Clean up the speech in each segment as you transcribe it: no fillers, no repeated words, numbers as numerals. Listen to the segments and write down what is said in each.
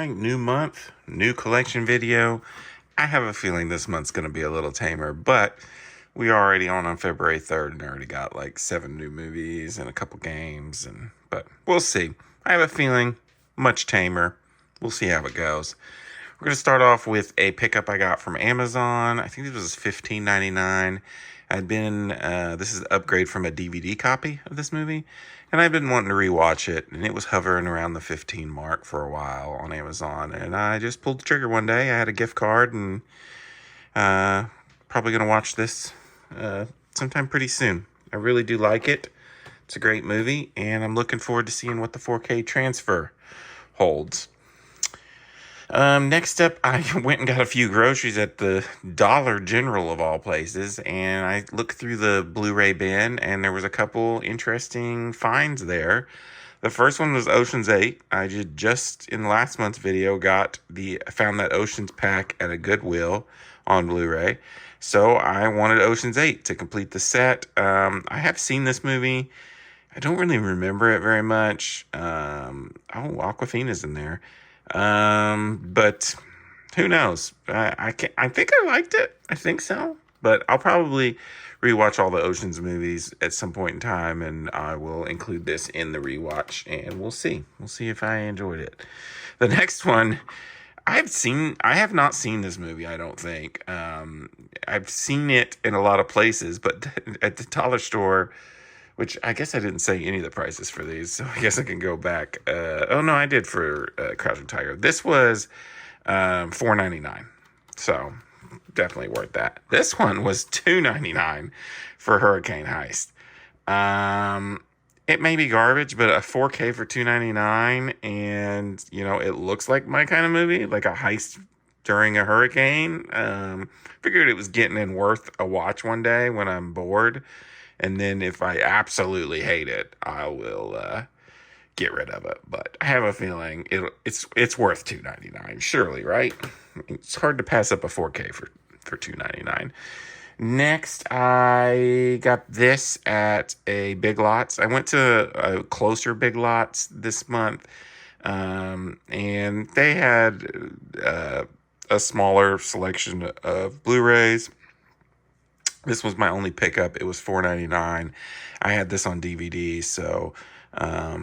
right, new month, new collection video. I have a feeling this month's going to be a little tamer, but we are already on February 3rd and already got like 7 new movies and a couple games, but we'll see. I have a feeling much tamer. We'll see how it goes. We're going to start off with a pickup I got from Amazon. I think this was $15.99. This is an upgrade from a DVD copy of this movie, and I've been wanting to rewatch it, and it was hovering around the 15 mark for a while on Amazon, and I just pulled the trigger one day. I had a gift card, and probably going to watch this sometime pretty soon. I really do like it. It's a great movie, and I'm looking forward to seeing what the 4K transfer holds. Next up, I went and got a few groceries at the Dollar General of all places, and I looked through the Blu-ray bin, and there was a couple interesting finds there. The first one was Ocean's 8. I just in last month's video found that Ocean's pack at a Goodwill on Blu-ray, so I wanted Ocean's 8 to complete the set. I have seen this movie. I don't really remember it very much. Awkwafina's in there. But who knows? I think I liked it. I think so. But I'll probably rewatch all the Ocean's movies at some point in time, and I will include this in the rewatch, and we'll see. We'll see if I enjoyed it. The next one, I have not seen this movie, I don't think. I've seen it in a lot of places, but at the dollar store, which I guess I didn't say any of the prices for these, so I guess I can go back. I did for Crouching Tiger. This was $4.99, so definitely worth that. This one was $2.99 for Hurricane Heist. It may be garbage, but a 4K for $2.99, and it looks like my kind of movie, like a heist during a hurricane. Figured it was getting in worth a watch one day when I'm bored. And then if I absolutely hate it, I will get rid of it. But I have a feeling it's worth $2.99, surely, right? It's hard to pass up a 4K for $2.99. Next, I got this at a Big Lots. I went to a closer Big Lots this month, and they had a smaller selection of Blu-rays. This was my only pickup. It was $4.99. I had this on DVD, so I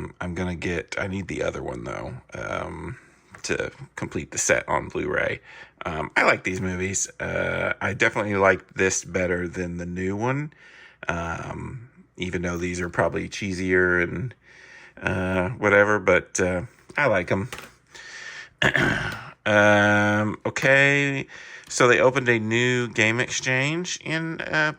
need the other one, though, to complete the set on Blu-ray. I like these movies. I definitely like this better than the new one, even though these are probably cheesier and whatever, but I like them. Okay. So they opened a new game exchange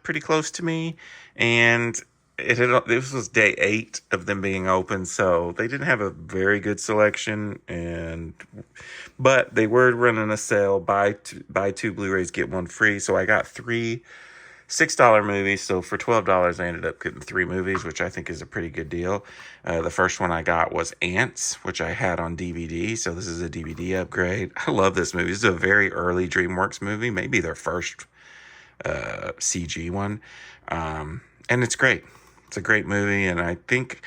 pretty close to me, and this was day 8 of them being open, so they didn't have a very good selection, but they were running a sale, buy two Blu-rays, get one free, so I got 3 $6 movies, so for $12 I ended up getting 3 movies, which I think is a pretty good deal. The first one I got was Ants, which I had on DVD, so this is a DVD upgrade. I love this movie. This is a very early DreamWorks movie, maybe their first CG one, and it's great. It's a great movie, and I think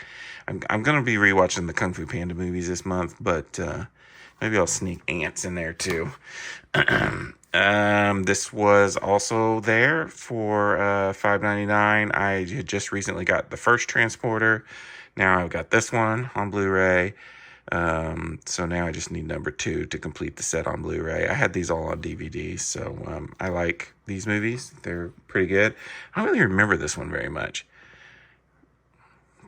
I'm going to be rewatching the Kung Fu Panda movies this month, but maybe I'll sneak Ants in there too. This was also there for $5.99. I had just recently got the first transporter. Now I've got this one on Blu-ray. So now I just need number 2 to complete the set on Blu-ray. I had these all on DVD, so I like these movies. They're pretty good. I don't really remember this one very much,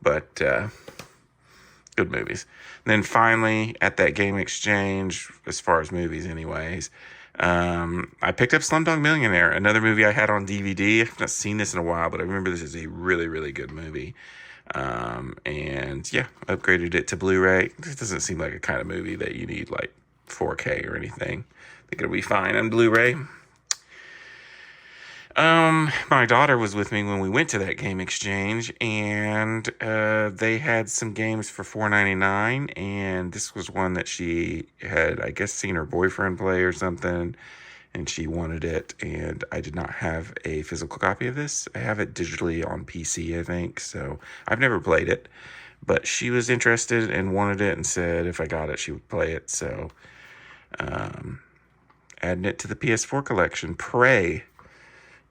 but good movies. And then finally, at that game exchange, as far as movies anyways, I picked up Slumdog Millionaire, another movie I had on DVD. I've not seen this in a while, but I remember this is a really, really good movie. And yeah, upgraded it to Blu-ray. This doesn't seem like a kind of movie that you need like 4K or anything. I think it'll be fine on Blu-ray. My daughter was with me when we went to that game exchange, and they had some games for $4.99, and this was one that she had, I guess, seen her boyfriend play or something, and she wanted it, and I did not have a physical copy of this. I have it digitally on PC, I think, so I've never played it, but she was interested and wanted it and said if I got it, she would play it, so Adding it to the PS4 collection. Prey.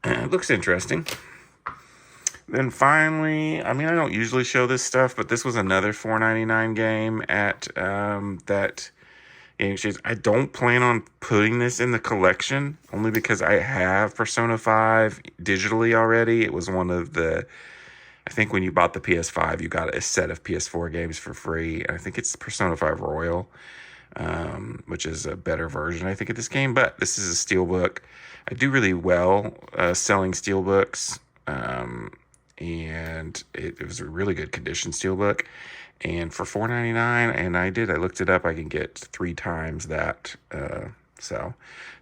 It looks interesting. Then finally, I mean, I don't usually show this stuff, but this was another $4.99 game at that game exchange. I don't plan on putting this in the collection, only because I have Persona 5 digitally already. It was one of the, I think when you bought the PS5, you got a set of PS4 games for free. I think it's Persona 5 Royal, which is a better version, I think, of this game. But this is a steelbook. I do really well selling steelbooks. And it was a really good condition steelbook, and for $4.99, and I looked it up, I can get 3 times that, so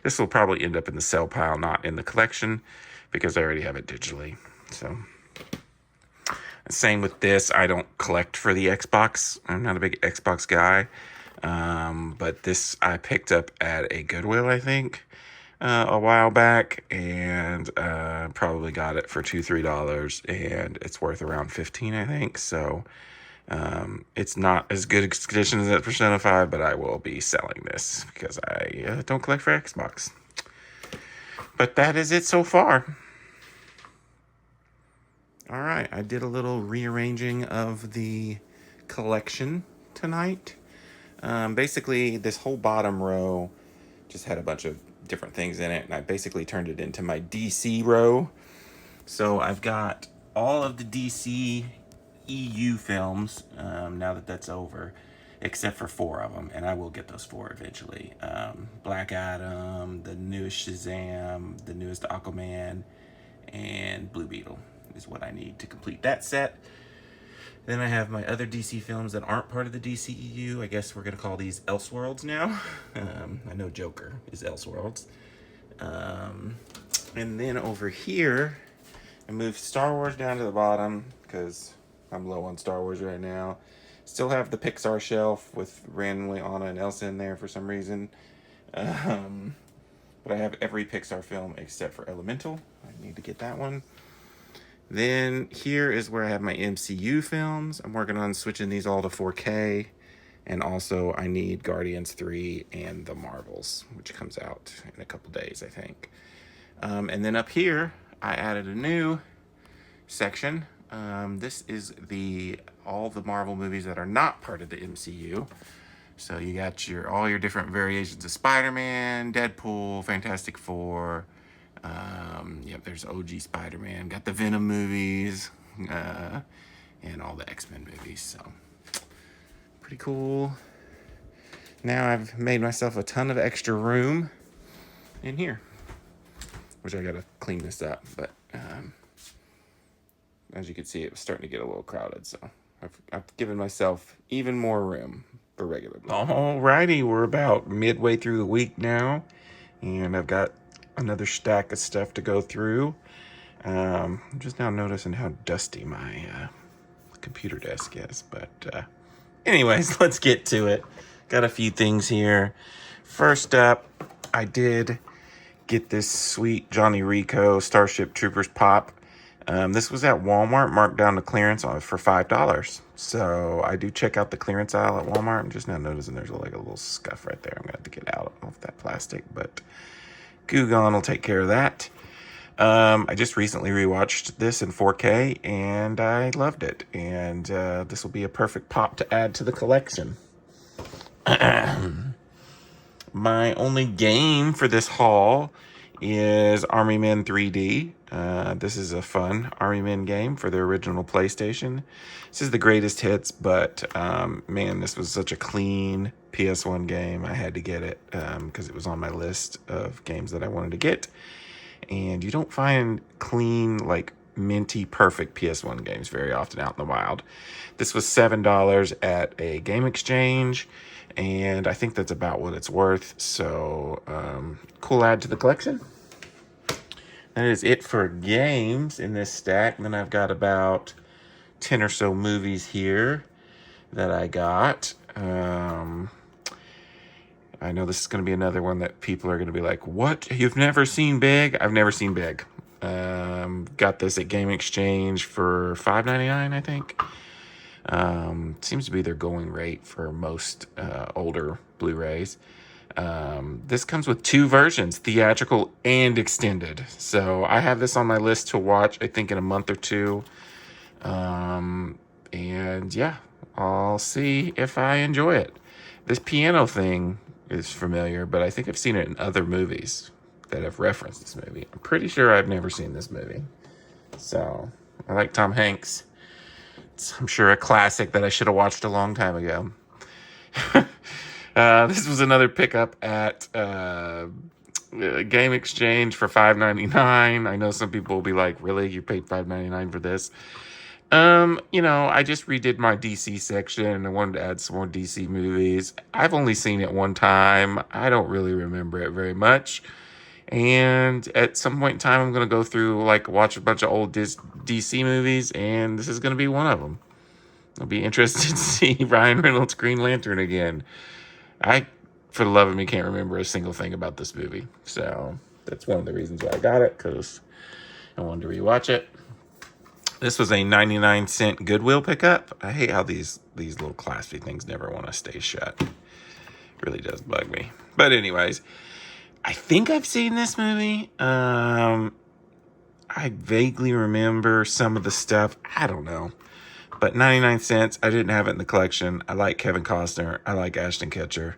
this will probably end up in the sell pile, not in the collection, because I already have it digitally. So same with this. I don't collect for the Xbox. I'm not a big Xbox guy, but this I picked up at a Goodwill, I think, a while back, and probably got it for $2-3, and it's worth around $15, I think. So it's not as good condition as that Persona 5, but I will be selling this because I don't collect for Xbox. But that is it so far. All right, I did a little rearranging of the collection tonight. Basically, this whole bottom row just had a bunch of different things in it, and I basically turned it into my DC row. So I've got all of the DC EU films, now that that's over, except for 4 of them, and I will get those 4 eventually. Black Adam, the newest Shazam, the newest Aquaman, and Blue Beetle is what I need to complete that set. Then I have my other DC films that aren't part of the DCEU. I guess we're going to call these Elseworlds now. I know Joker is Elseworlds. And then over here, I moved Star Wars down to the bottom because I'm low on Star Wars right now. Still have the Pixar shelf with randomly Anna and Elsa in there for some reason. But I have every Pixar film except for Elemental. I need to get that one. Then here is where I have my MCU films. I'm working on switching these all to 4K. And also I need Guardians 3 and the Marvels, which comes out in a couple days, I think. And then up here, I added a new section. This is all the Marvel movies that are not part of the MCU. So you got all your different variations of Spider-Man, Deadpool, Fantastic Four. Yep, there's OG Spider-Man. Got the Venom movies, and all the X-Men movies. So pretty cool. Now I've made myself a ton of extra room in here, which I gotta clean this up. But as you can see, it was starting to get a little crowded. So I've given myself even more room for regular Blu-ray. Alrighty, we're about midway through the week now, and I've got another stack of stuff to go through. I'm just now noticing how dusty my computer desk is, but anyways, let's get to it. Got a few things here. First up, I did get this sweet Johnny Rico Starship Troopers pop. This was at Walmart, marked down to clearance for $5. So I do check out the clearance aisle at Walmart. I'm just now noticing there's like a little scuff right there. I'm gonna have to get out of that plastic, but Goo Gone will take care of that. I just recently rewatched this in 4K, and I loved it. And this will be a perfect pop to add to the collection. My only game for this haul is Army Men 3D. This is a fun Army Men game for the original PlayStation. This is the greatest hits, but man, this was such a clean PS1 game. I had to get it because it was on my list of games that I wanted to get. And you don't find clean, like minty, perfect PS1 games very often out in the wild. This was $7 at a game exchange, and I think that's about what it's worth. So cool add to the collection. That is it for games in this stack. And then I've got about 10 or so movies here that I got. I know this is going to be another one that people are going to be like, what? You've never seen Big? I've never seen Big. Got this at Game Exchange for $5.99, I think. Seems to be their going rate for most older Blu-rays. This comes with 2 versions, theatrical and extended. So I have this on my list to watch, I think, in a month or two. And yeah, I'll see if I enjoy it. This piano thing is familiar, but I think I've seen it in other movies that have referenced this movie. I'm pretty sure I've never seen this movie. So I like Tom Hanks. I'm sure a classic that I should have watched a long time ago. This was another pickup at Game Exchange for $5.99. I know some people will be like, really? You paid $5.99 for this? I just redid my DC section and I wanted to add some more DC movies. I've only seen it one time. I don't really remember it very much. And at some point in time, I'm going to go through, watch a bunch of old DC movies, and this is going to be one of them. I'll be interested to see Ryan Reynolds' Green Lantern again. I, for the love of me, can't remember a single thing about this movie. So that's one of the reasons why I got it, because I wanted to rewatch it. This was a 99-cent Goodwill pickup. I hate how these little classy things never want to stay shut. It really does bug me. But anyways, I think I've seen this movie. I vaguely remember some of the stuff. I don't know. But 99 cents, I didn't have it in the collection. I like Kevin Costner. I like Ashton Kutcher.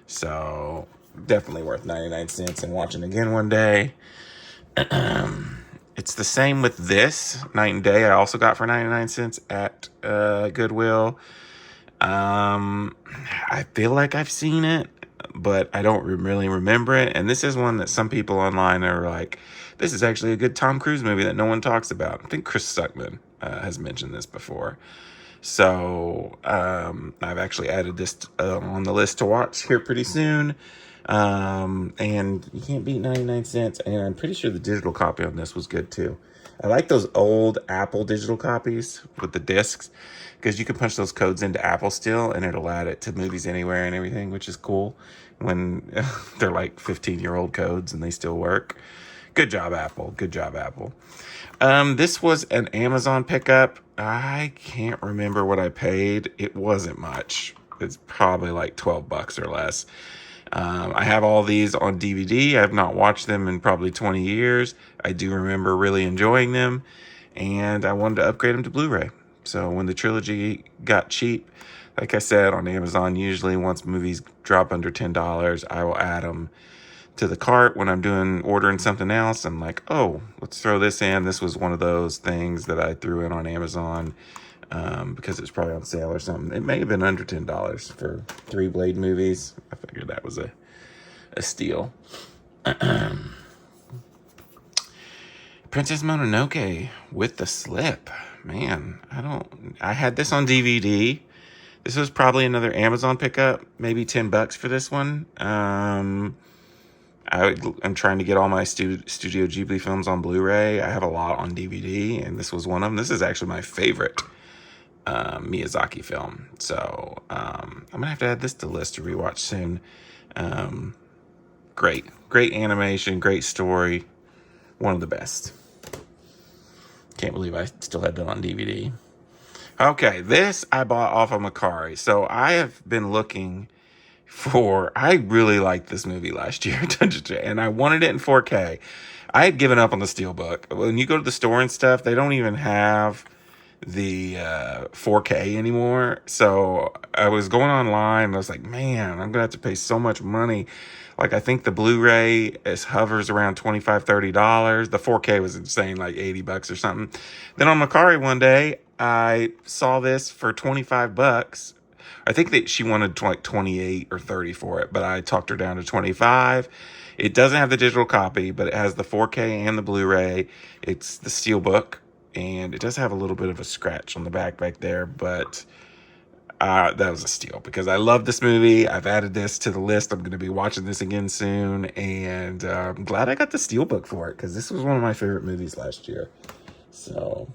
So definitely worth 99 cents and watching again one day. It's the same with this, Night and Day. I also got for 99 cents at Goodwill. I feel like I've seen it, but I don't really remember it. And this is one that some people online are like, this is actually a good Tom Cruise movie that no one talks about. I think Chris Stuckman has mentioned this before. So I've actually added this on the list to watch here pretty soon. And you can't beat 99 cents. And I'm pretty sure the digital copy on this was good too. I like those old Apple digital copies with the discs, because you can punch those codes into Apple still and it'll add it to Movies Anywhere and everything, which is cool when they're like 15-year-old codes and they still work. Good job, Apple. Good job, Apple. This was an Amazon pickup. I can't remember what I paid. It wasn't much. It's probably like $12 or less. I have all these on DVD. I have not watched them in probably 20 years. I do remember really enjoying them, and I wanted to upgrade them to Blu-ray. So when the trilogy got cheap, like I said, on Amazon, usually once movies drop under $10, I will add them to the cart when I'm ordering something else. I'm like, oh, let's throw this in. This was one of those things that I threw in on Amazon because it's probably on sale or something. It may have been under $10 for 3 Blade movies. I figured that was a steal. Princess Mononoke with the slip. Man, I had this on DVD. This was probably another Amazon pickup, maybe $10 for this one. I'm trying to get all my Studio Ghibli films on Blu-ray. I have a lot on DVD, and this was one of them. This is actually my favorite Miyazaki film. So I'm going to have to add this to the list to rewatch soon. Great animation, great story. One of the best. Can't believe I still had that on DVD. Okay, this I bought off of Macari. So I have been looking I really liked this movie last year, and I wanted it in 4K. I had given up on the Steelbook. When you go to the store and stuff, they don't even have the 4K anymore. So I was going online and I was like, man, I'm going to have to pay so much money. Like, I think the Blu-ray hovers around $25-$30. The 4K was insane, like $80 or something. Then on Macari one day, I saw this for $25. I think that she wanted like 28 or 30 for it, but I talked her down to 25. It doesn't have the digital copy, but it has the 4K and the Blu-ray. It's the Steelbook, and it does have a little bit of a scratch on the back there, but that was a steal because I love this movie. I've added this to the list. I'm going to be watching this again soon, and I'm glad I got the Steelbook for it because this was one of my favorite movies last year. So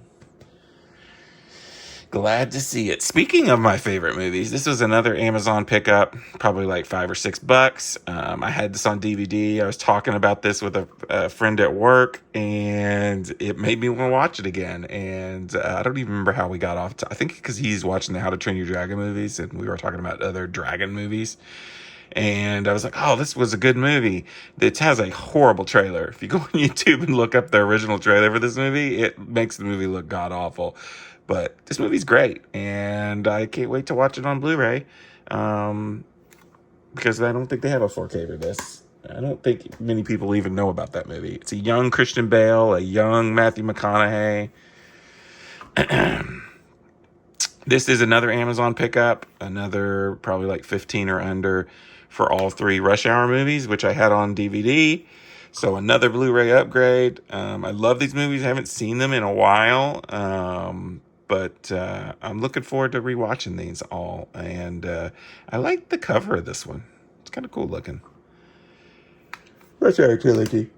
glad to see it. Speaking of my favorite movies, this was another Amazon pickup, probably like $5 or $6. I had this on DVD. I was talking about this with a friend at work, and it made me want to watch it again. And I don't even remember how we got off. I think because he's watching the How to Train Your Dragon movies, and we were talking about other dragon movies. And I was like, oh, this was a good movie. It has a horrible trailer. If you go on YouTube and look up the original trailer for this movie, it makes the movie look god awful. But this movie's great, and I can't wait to watch it on Blu-ray, because I don't think they have a 4K for this. I don't think many people even know about that movie. It's a young Christian Bale, a young Matthew McConaughey. This is another Amazon pickup, another probably like 15 or under for all three Rush Hour movies, which I had on DVD. So another Blu-ray upgrade. I love these movies. I haven't seen them in a while, but I'm looking forward to rewatching these all. And I like the cover of this one. It's kind of cool looking. Rush Hour trilogy.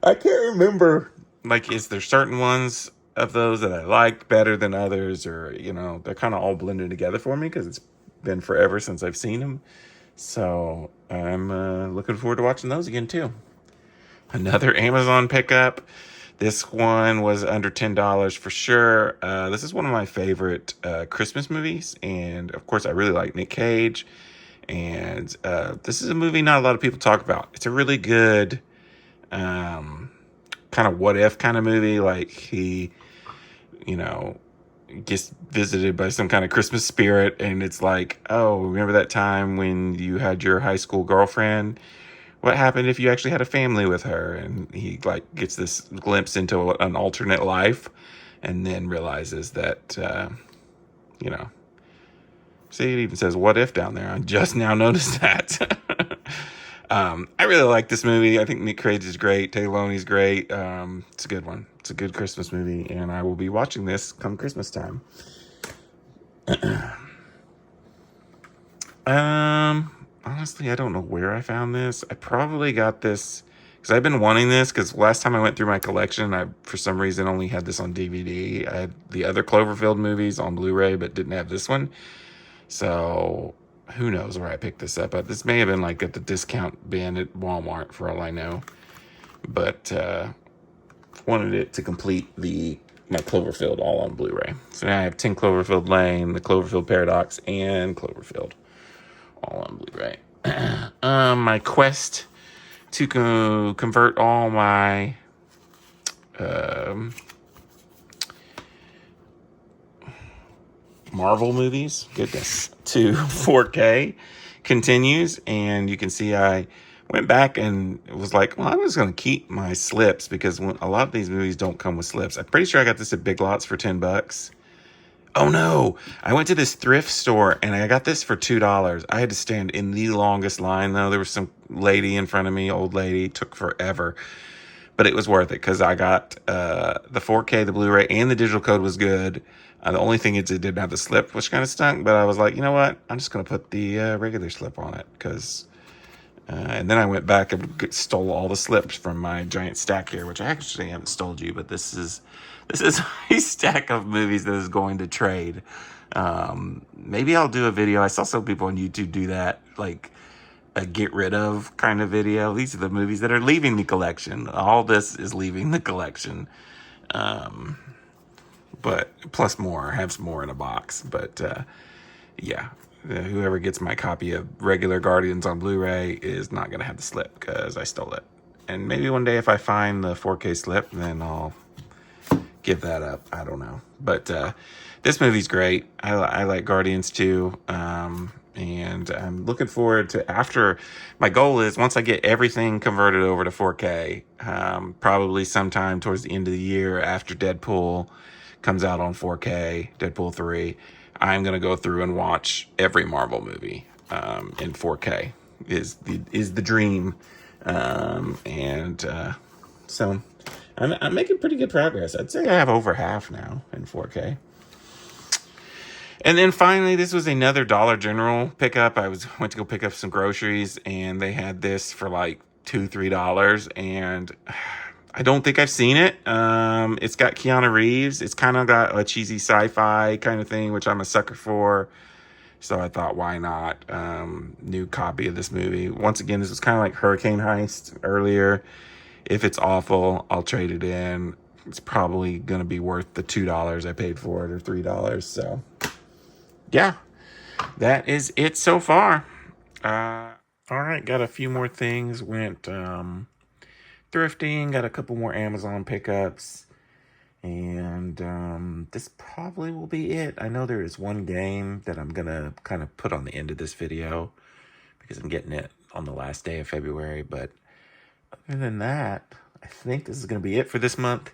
I can't remember. Like, is there certain ones of those that I like better than others, or they're kind of all blended together for me because it's been forever since I've seen them. So I'm looking forward to watching those again too. Another Amazon pickup. This one was under $10 for sure. This is one of my favorite Christmas movies, and of course I really like Nick Cage. And this is a movie not a lot of people talk about. It's a really good kind of what if kind of movie. Like he gets visited by some kind of Christmas spirit, and it's like, oh, remember that time when you had your high school girlfriend? What happened if you actually had a family with her? And he like gets this glimpse into an alternate life, and then realizes that see, it even says what if down there. I just now noticed that. I really like this movie. I think Nick Cage is great. Tay Loney's great. It's a good one. It's a good Christmas movie, and I will be watching this come Christmas time. Honestly, I don't know where I found this. I probably got this because I've been wanting this, because last time I went through my collection, I, for some reason, only had this on DVD. I had the other Cloverfield movies on Blu-ray, but didn't have this one. So who knows where I picked this up at. This may have been like at the discount bin at Walmart for all I know. But wanted it to complete my Cloverfield all on Blu-ray. So now I have 10 Cloverfield Lane, the Cloverfield Paradox, and Cloverfield all on Blu-ray. My quest to convert all my Marvel movies, goodness, to 4K continues. And you can see I went back and was like, well, I'm just going to keep my slips, because a lot of these movies don't come with slips. I'm pretty sure I got this at Big Lots for $10. Oh no, I went to this thrift store and I got this for $2. I had to stand in the longest line though. There was some lady in front of me, old lady, took forever. But it was worth it because I got the 4K, the Blu-ray, and the digital code was good. The only thing is it didn't have the slip, which kind of stunk. But I was like, you know what? I'm just going to put the regular slip on it. And then I went back and stole all the slips from my giant stack here, which I actually haven't stole you. But this is a stack of movies that is going to trade. Maybe I'll do a video. I saw some people on YouTube do that, like a get rid of kind of video. These are the movies that are leaving the collection. All this is leaving the collection. But plus more, I have some more in a box. But yeah, whoever gets my copy of regular Guardians on Blu-ray is not going to have the slip because I stole it. And maybe one day if I find the 4K slip, then I'll give that up. I don't know. But this movie's great. I like Guardians too. And I'm looking forward to, after, my goal is once I get everything converted over to 4K, probably sometime towards the end of the year after Deadpool comes out on 4K, Deadpool 3, I'm going to go through and watch every Marvel movie in 4K is the dream. So I'm making pretty good progress. I'd say I have over half now in 4K. And then finally, this was another Dollar General pickup. I went to go pick up some groceries, and they had this for like $2-3, and I don't think I've seen it. It's got Keanu Reeves. It's kind of got a cheesy sci-fi kind of thing, which I'm a sucker for. So I thought, why not? New copy of this movie. Once again, this was kind of like Hurricane Heist earlier. If it's awful, I'll trade it in. It's probably going to be worth the $2 I paid for it, or $3. So yeah, that is it so far. All right, got a few more things. Went thrifting, got a couple more Amazon pickups, and this probably will be it. I know there is one game that I'm gonna kind of put on the end of this video because I'm getting it on the last day of February, but other than that, I think this is gonna be it for this month.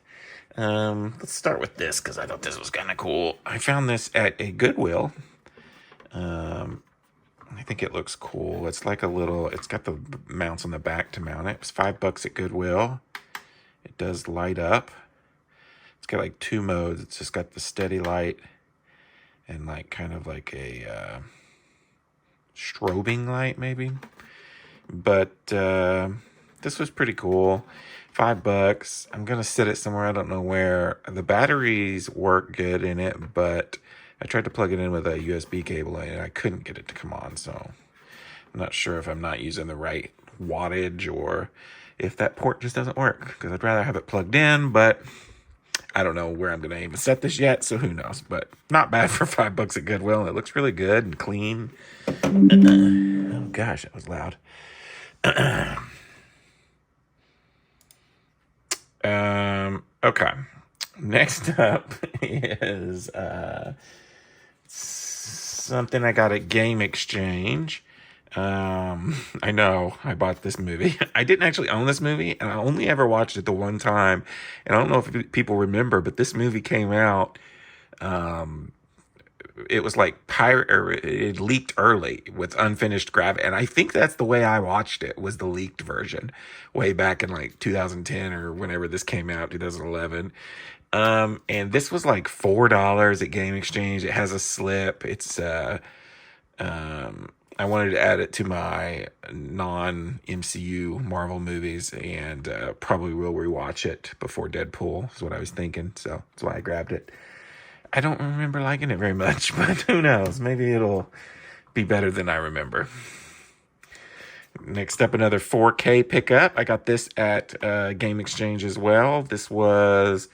Let's start with this because I thought this was kind of cool. I found this at a Goodwill. I think it looks cool. It's like a little, it's got the mounts on the back to mount it. It was $5 at Goodwill. It does light up. It's got like 2 modes. It's just got the steady light and like kind of like a strobing light maybe. But this was pretty cool. $5. I'm gonna set it somewhere, I don't know where. The batteries work good in it, but I tried to plug it in with a USB cable and I couldn't get it to come on, so I'm not sure if I'm not using the right wattage or if that port just doesn't work, because I'd rather have it plugged in, but I don't know where I'm gonna even set this yet, so who knows. But not bad for $5 at Goodwill, and it looks really good and clean. Oh gosh, that was loud. Okay. Next up is something I got at Game Exchange. I know I bought this movie. I didn't actually own this movie, and I only ever watched it the one time. And I don't know if people remember, but this movie came out. It was like it leaked early with unfinished Gravity, and I think that's the way I watched it, was the leaked version way back in like 2010 or whenever this came out, 2011. And this was like $4 at Game Exchange. It has a slip. It's I wanted to add it to my non-MCU Marvel movies, and probably will rewatch it before Deadpool is what I was thinking, so that's why I grabbed it. I don't remember liking it very much, but who knows? Maybe it'll be better than I remember. Next up, another 4K pickup. I got this at Game Exchange as well. This was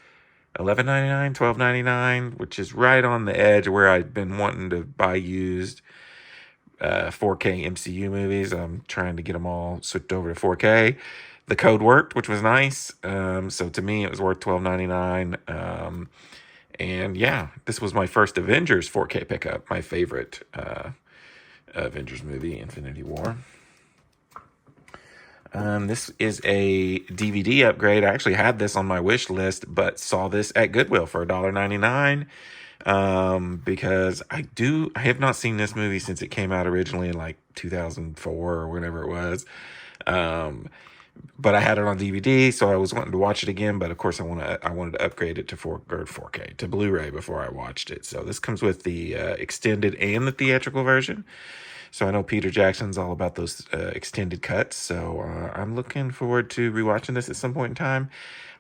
$11.99, $12.99, which is right on the edge where I've been wanting to buy used 4K MCU movies. I'm trying to get them all switched over to 4K. The code worked, which was nice. So to me, it was worth $12.99. And yeah, this was my first Avengers 4K pickup, my favorite Avengers movie, Infinity War. This is a DVD upgrade. I actually had this on my wish list, but saw this at Goodwill for $1.99. Because I have not seen this movie since it came out originally in like 2004 or whenever it was. But I had it on DVD, so I was wanting to watch it again. But of course, I wanted to upgrade it to 4K to Blu-ray before I watched it. So this comes with the extended and the theatrical version. So I know Peter Jackson's all about those extended cuts. So I'm looking forward to rewatching this at some point in time.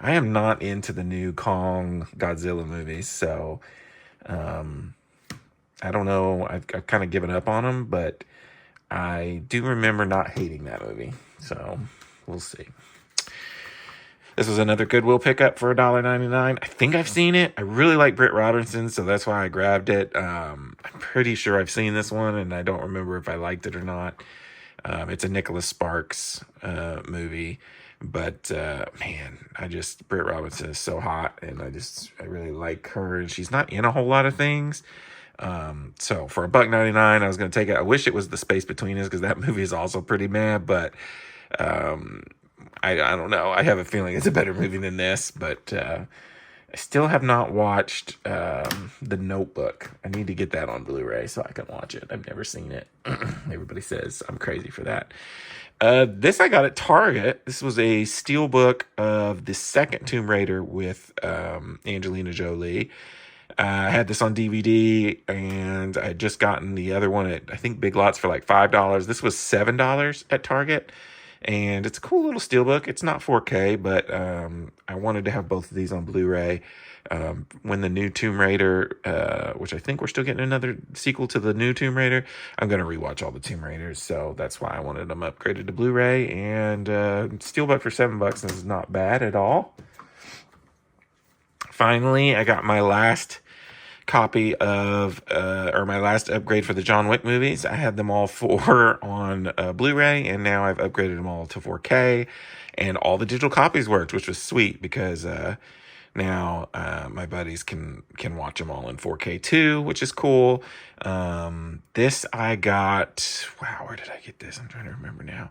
I am not into the new Kong Godzilla movies, so I don't know. I've kind of given up on them, but I do remember not hating that movie. So we'll see. This was another Goodwill pickup for $1.99. I think I've seen it. I really like Britt Robinson, so that's why I grabbed it. I'm pretty sure I've seen this one, and I don't remember if I liked it or not. It's a Nicholas Sparks movie, but man, Britt Robinson is so hot, and I really like her, and she's not in a whole lot of things. So for $1.99, I was going to take it. I wish it was The Space Between Us, because that movie is also pretty mad, but I don't know. I have a feeling it's a better movie than this, but I still have not watched The Notebook. I need to get that on Blu-ray so I can watch it. I've never seen it. Everybody says I'm crazy for that. This I got at Target. This was a steelbook of the second Tomb Raider with Angelina Jolie. I had this on DVD, and I had just gotten the other one at, I think, Big Lots for like $5. This was $7 at Target, and it's a cool little steelbook. It's not 4K, but I wanted to have both of these on Blu-ray. When the new Tomb Raider, which I think we're still getting another sequel to the new Tomb Raider, I'm going to rewatch all the Tomb Raiders, so that's why I wanted them upgraded to Blu-ray, and steelbook for $7 is not bad at all. Finally, I got my last copy of, or my last upgrade for the John Wick movies. I had them all 4 on Blu-ray, and now I've upgraded them all to 4K, and all the digital copies worked, which was sweet because now my buddies can watch them all in 4K too, which is cool. This I got. Wow, where did I get this? I'm trying to remember now.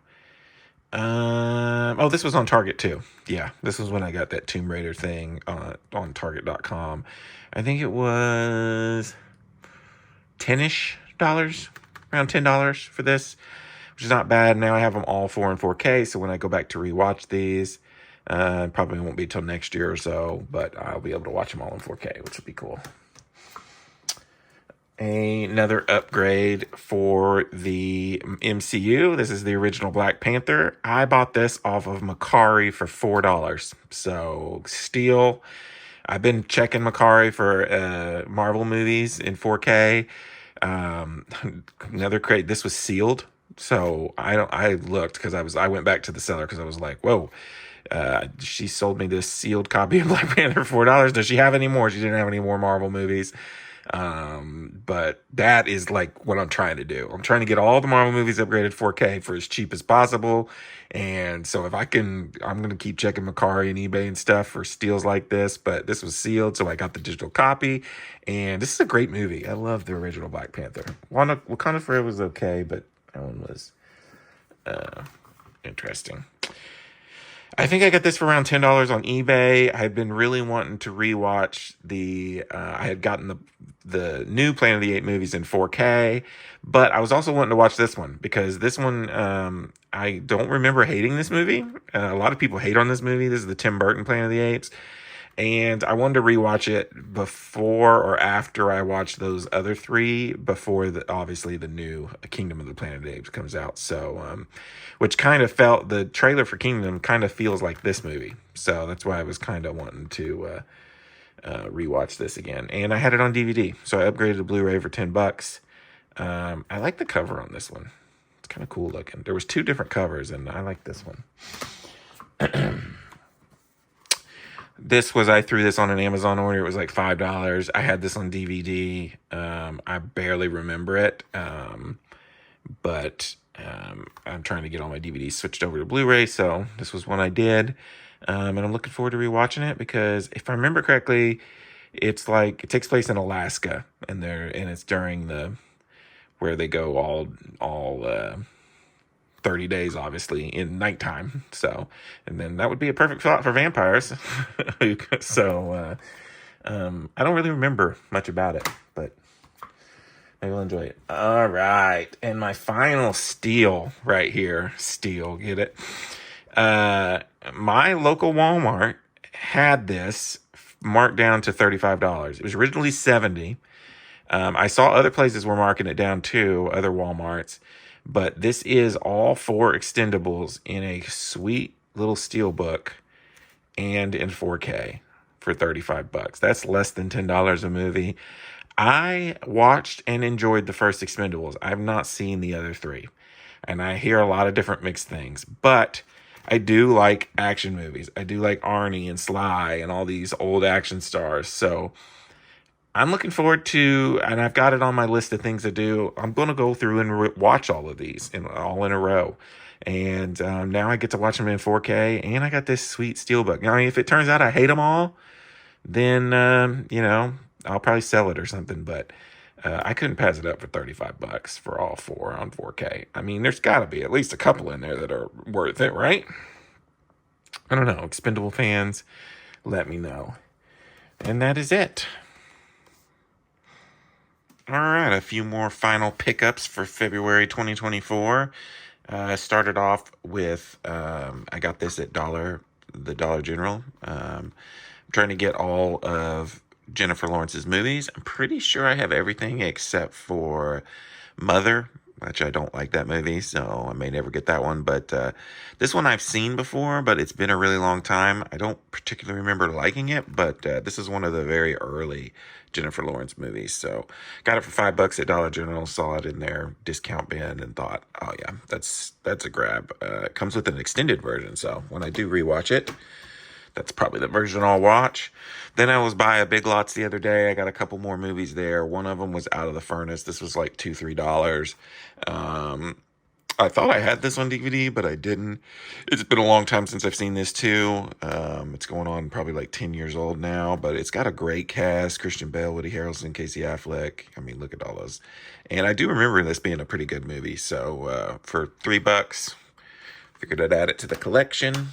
Oh, this was on Target too. Yeah, this was when I got that Tomb Raider thing on Target.com. I think it was $10-ish, around $10 for this, which is not bad. Now I have them all 4 and 4K, so when I go back to rewatch these, probably won't be till next year or so, but I'll be able to watch them all in 4K, which will be cool. Another upgrade for the MCU. This is the original Black Panther. I bought this off of Macari for $4. So, steal. I've been checking Macari for Marvel movies in 4K. Another crate. This was sealed. So, I looked because I went back to the seller because I was like, whoa. She sold me this sealed copy of Black Panther for $4. Does she have any more? She didn't have any more Marvel movies. But that is like what I'm trying to do. I'm trying to get all the Marvel movies upgraded 4K for as cheap as possible. And so if I can, I'm going to keep checking Macari and eBay and stuff for steals like this, but this was sealed. So I got the digital copy, and this is a great movie. I love the original Black Panther. Wakanda Forever was okay, but that one was, interesting. I think I got this for around $10 on eBay. I had been really wanting to rewatch I had gotten the new Planet of the Apes movies in 4K, but I was also wanting to watch this one because this one, I don't remember hating this movie. A lot of people hate on this movie. This is the Tim Burton Planet of the Apes. And I wanted to rewatch it before or after I watched those other 3, before obviously the new Kingdom of the Planet of the Apes comes out. So, which kind of the trailer for Kingdom kind of feels like this movie. So that's why I was kind of wanting to rewatch this again. And I had it on DVD, so I upgraded to Blu-ray for $10. I like the cover on this one. It's kind of cool looking. There was 2 different covers, and I like this one. I threw this on an Amazon order. It was like $5. I had this on DVD. I barely remember it. But I'm trying to get all my DVDs switched over to Blu-ray. So this was one I did. And I'm looking forward to rewatching it because if I remember correctly, it's like, it takes place in Alaska, and it's during where they go all 30 days, obviously, in nighttime. So, and then that would be a perfect spot for vampires. So, I don't really remember much about it, but maybe I'll enjoy it. All right. And my final steal right here. Get it? My local Walmart had this marked down to $35. It was originally $70. I saw other places were marking it down too, other Walmarts. But this is all 4 extendables in a sweet little steel book and in 4K for $35. That's less than $10 a movie. I watched and enjoyed the first Expendables. I've not seen the other 3. And I hear a lot of different mixed things. But I do like action movies. I do like Arnie and Sly and all these old action stars. So I'm looking forward to, and I've got it on my list of things to do. I'm going to go through and watch all of these all in a row. And now I get to watch them in 4K, and I got this sweet steelbook. Now, if it turns out I hate them all, then, I'll probably sell it or something. But I couldn't pass it up for $35 for all 4 on 4K. I mean, there's got to be at least a couple in there that are worth it, right? I don't know. Expendable fans, let me know. And that is it. All right, a few more final pickups for February 2024. I started off with, I got this at the Dollar General. I'm trying to get all of Jennifer Lawrence's movies. I'm pretty sure I have everything except for Mother, which I don't like that movie, so I may never get that one. But this one I've seen before, but it's been a really long time. I don't particularly remember liking it, but this is one of the very early Jennifer Lawrence movies. So got it for $5 at Dollar General, saw it in their discount bin, and thought, oh yeah, that's a grab. It comes with an extended version, so when I do rewatch it, that's probably the version I'll watch. Then I was by a Big Lots the other day. I got a couple more movies there. One of them was Out of the Furnace. This was like $2-3. Um, I thought I had this on DVD, but I didn't. It's been a long time since I've seen this too. It's going on probably like 10 years old now, but it's got a great cast: Christian Bale, Woody Harrelson, Casey Affleck. I mean, look at all those. And I do remember this being a pretty good movie. So for $3, figured I'd add it to the collection.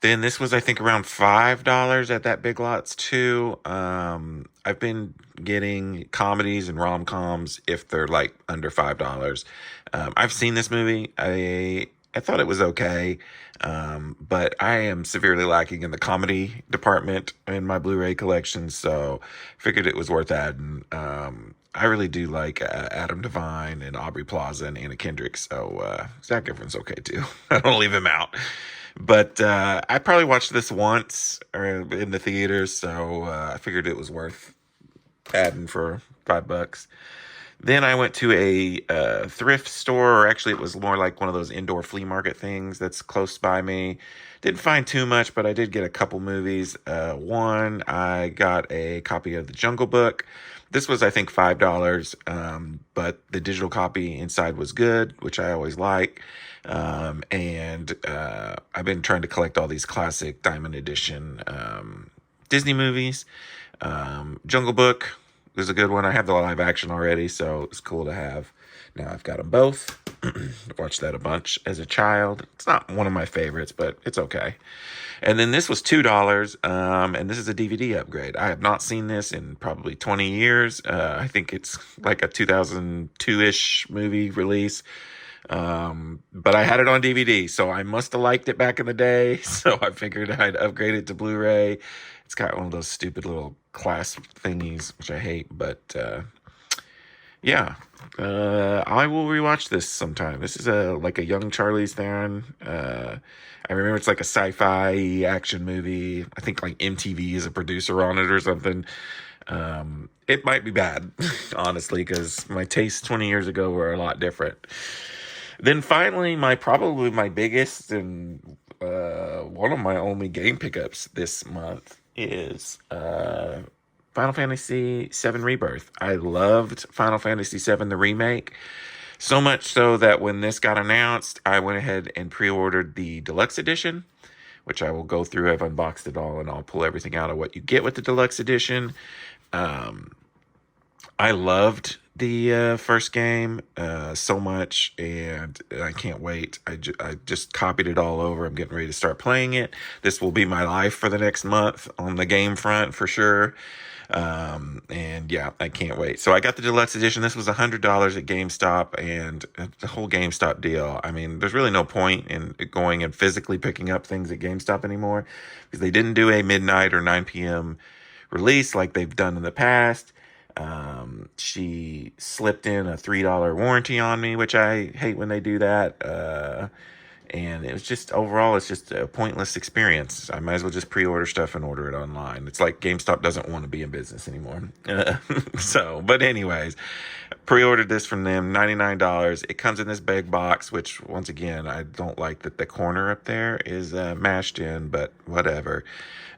Then this was, I think, around $5 at that Big Lots too. I've been getting comedies and rom-coms if they're like under $5. I've seen this movie. I thought it was okay, but I am severely lacking in the comedy department in my Blu-ray collection, so figured it was worth adding. I really do like Adam Devine and Aubrey Plaza and Anna Kendrick, so Zac Efron's okay too. I don't leave him out. But I probably watched this once in the theater, so I figured it was worth adding for $5. Then I went to a thrift store, or actually it was more like one of those indoor flea market things that's close by me. Didn't find too much, but I did get a couple movies. One, I got a copy of The Jungle Book. This was, I think, $5, but the digital copy inside was good, which I always like. And I've been trying to collect all these classic Diamond Edition Disney movies. Jungle Book was a good one. I have the live action already, so it's cool to have. Now I've got them both. Watched that a bunch as a child. It's not one of my favorites, but it's okay. And then this was $2, and this is a DVD upgrade. I have not seen this in probably 20 years. I think it's like a 2002-ish movie release. But I had it on DVD, so I must have liked it back in the day. So I figured I'd upgrade it to Blu-ray. It's got one of those stupid little clasp thingies, which I hate, but yeah, I will rewatch this sometime. This is like a young Charlize Theron. I remember it's like a sci-fi action movie. I think like MTV is a producer on it or something. It might be bad, honestly, because my tastes 20 years ago were a lot different. Then finally, probably my biggest and one of my only game pickups this month is Final Fantasy VII Rebirth. I loved Final Fantasy VII, the remake, so much so that when this got announced, I went ahead and pre-ordered the deluxe edition, which I will go through. I've unboxed it all, and I'll pull everything out of what you get with the deluxe edition. I loved the first game so much, and I can't wait. I just copied it all over. I'm getting ready to start playing it. This will be my life for the next month on the game front for sure. And yeah, I can't wait. So I got the deluxe edition. This was $100 at GameStop, and the whole GameStop deal. I mean, there's really no point in going and physically picking up things at GameStop anymore because they didn't do a midnight or 9 p.m. release like they've done in the past. She slipped in a $3 warranty on me, which I hate when they do that. And it was just, overall, it's just a pointless experience. I might as well just pre-order stuff and order it online. It's like GameStop doesn't want to be in business anymore. But anyways, pre-ordered this from them, $99. It comes in this big box, which once again, I don't like that the corner up there is mashed in, but whatever.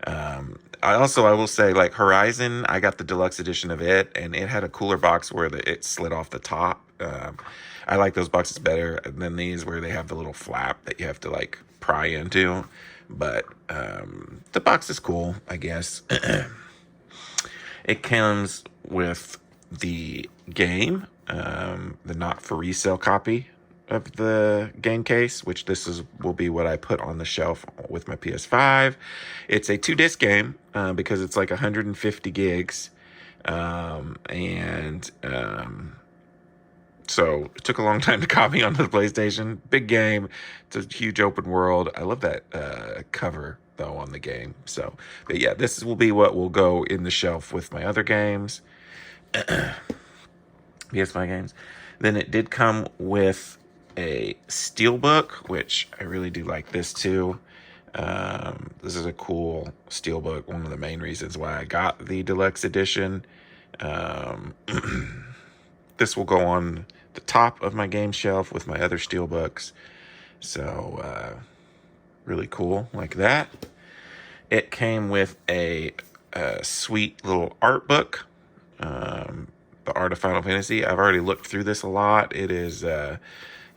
I will say, like Horizon, I got the deluxe edition of it, and it had a cooler box where it slid off the top. I like those boxes better than these where they have the little flap that you have to like pry into. But the box is cool, I guess. It comes with the game, the not for resale copy of the game case, which will be what I put on the shelf with my PS5. It's a 2-disc game because it's like 150 gigs. So it took a long time to copy onto the PlayStation. Big game. It's a huge open world. I love that cover though on the game. So, but yeah, this will be what will go in the shelf with my other games. PS5 games. Then it did come with a steelbook, which I really do like this too. This is a cool steelbook. One of the main reasons why I got the deluxe edition. This will go on the top of my game shelf with my other steelbooks. So Really cool, like that. It came with a sweet little art book, The Art of Final Fantasy. I've already looked through this a lot. It is, when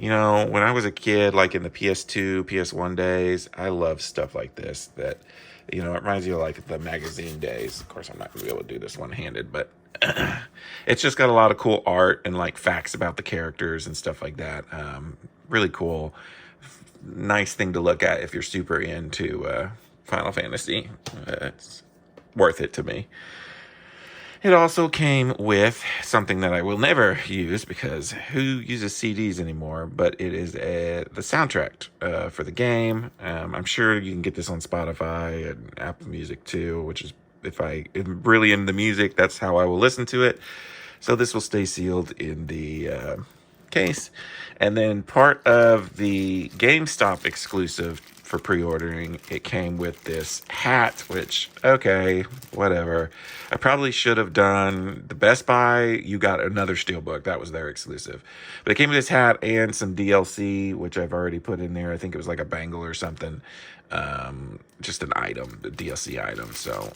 I was a kid, like in the PS2, PS1 days, I love stuff like this. That, it reminds you of like the magazine days. Of course, I'm not going to be able to do this one handed, but it's just got a lot of cool art and like facts about the characters and stuff like that. Really cool. Nice thing to look at if you're super into Final Fantasy. It's worth it to me. It also came with something that I will never use because who uses CDs anymore? But it is the soundtrack for the game. I'm sure you can get this on Spotify and Apple Music too, which is, if I am really into the music, that's how I will listen to it. So this will stay sealed in the case. And then part of the GameStop exclusive for pre-ordering, it came with this hat, which, okay, whatever. I probably should have done the Best Buy. You got another Steelbook. That was their exclusive. But it came with this hat and some DLC, which I've already put in there. I think it was like a bangle or something. Just an item, the DLC item. So,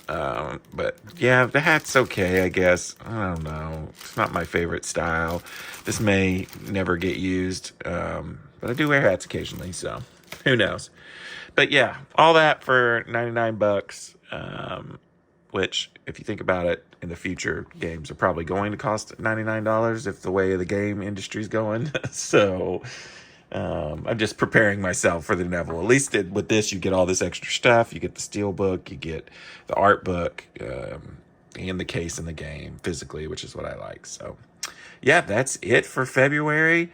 but yeah, the hat's okay, I guess. I don't know. It's not my favorite style. This may never get used. But I do wear hats occasionally, so who knows? But yeah, all that for $99. Which, if you think about it, in the future, games are probably going to cost $99 if the way the game industry is going. So, I'm just preparing myself for the inevitable. At least with this, you get all this extra stuff. You get the steelbook, you get the art book, and the case in the game physically, which is what I like. So, yeah, that's it for February.